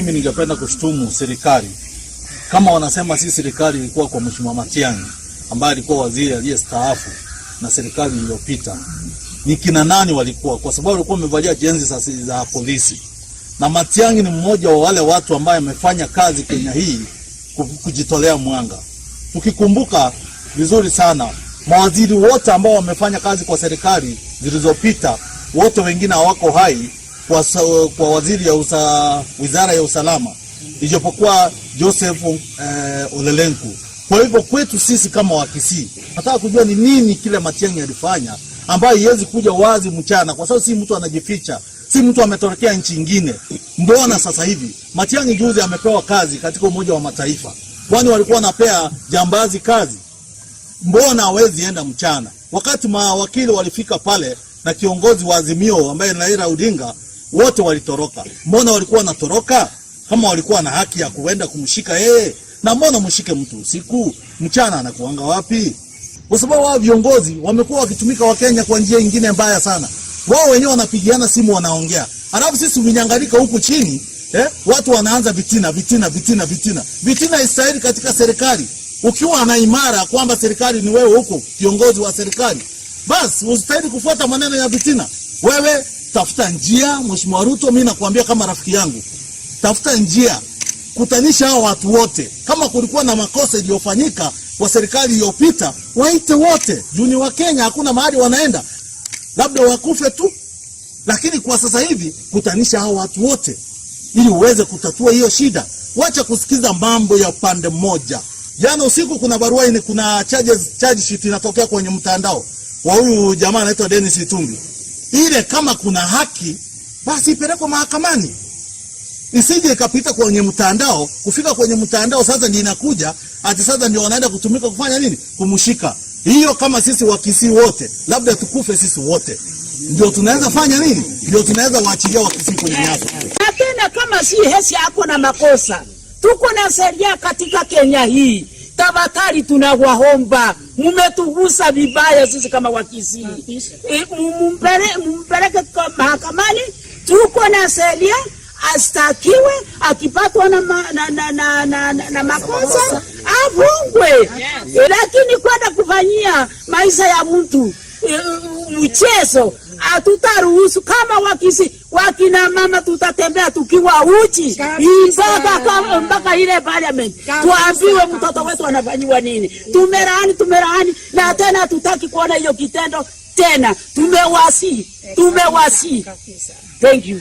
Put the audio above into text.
mimi ningependa kushtumu serikali. Kama wanasema si serikali ilikuwa kwa Mheshimiwa Matiangi ambaye alikuwa waziri aliyestaafu na serikali iliyopita, ni kina nani walikuwa? Kwa sababu walikuwa wamevalia jezi za polisi. Na Matiangi ni mmoja wa wale watu ambaye amefanya kazi Kenya hii kujitolea mwanga. Tukikumbuka vizuri sana, mawaziri wote ambao wamefanya kazi kwa serikali zilizopita, wote wengine hawako hai kwa waziri ya wizara ya usalama, ijapokuwa Joseph Olelenku. Kwa hivyo kwetu sisi kama wa Kisii, nataka kujua ni nini kile Matiangi alifanya ambayo iwezi kuja wazi mchana, kwa sababu si mtu anajificha, si mtu ametokea nchi nyingine. Mbona sasa hivi Matiangi juzi amepewa kazi katika Umoja wa Mataifa? Kwani walikuwa wanapea jambazi kazi? Mbona hawezi enda mchana? Wakati mawakili walifika pale na kiongozi wa Azimio ambaye ni Raila Odinga, wote walitoroka. Mbona walikuwa wanatoroka? Kama walikuwa na haki ya kuenda kumshika yeye, na mbona mshike mtu usiku? Mchana anakuanga wapi? Kwa sababu wao viongozi wamekuwa wakitumika wa Kenya kwa njia nyingine mbaya sana. Wao wenyewe wanapigiana simu, wanaongea. Alafu sisi vinyangalika huku chini, watu wanaanza vitina. Vitina istahili katika serikali. Ukiwa na imara kwamba serikali ni wewe huko, kiongozi wa serikali, basi usitahili kufuata maneno ya vitina. Wewe tafuta njia, Mheshimiwa Ruto, mimi nakuambia kama rafiki yangu, tafuta njia, kutanisha hao watu wote. Kama kulikuwa na makosa iliyofanyika kwa serikali iliyopita, waite wote. Juni wa Kenya hakuna mahali wanaenda, labda wakufe tu. Lakini kwa sasa hivi kutanisha hao watu wote ili uweze kutatua hiyo shida. Wacha kusikiza mambo ya pande moja. Jana usiku kuna barua kuna charge sheet inatokea kwenye mtandao wa huyu jamaa anaitwa Dennis Itumbi. Ile kama kuna haki basi ipelekwe mahakamani. Isije ikapita kwenye mtandao, kufika kwenye mtandao sasa ndio inakuja, ati sasa ndio wanaenda kutumika kufanya nini? Kumshika. Hiyo kama sisi wa Kisii wote, labda tukufe sisi wote, ndio tunaweza fanya nini? Ndio tunaweza waachilia wa Kisii kwenye nyasi. Tena kama si hesi yako na makosa, tuko na sheria katika Kenya hii. Tafadhali tunawaomba, mmetugusa vibaya sisi kama wa Kisii. Mumpeleke kwa mahakamani, tuko na sheria, astakiwe, akipatwa na makosa afungwe. Lakini kwenda kufanyia maisha ya mtu mchezo hatutaruhusu. Kama wa Kisii, wakina mama tutatembea tukiwa uchi mpaka ile parliament, tuambiwe mtoto wetu anafanywa nini. Tumelaani na tena hatutaki kuona hiyo kitendo tena. Tumewasi. Thank you.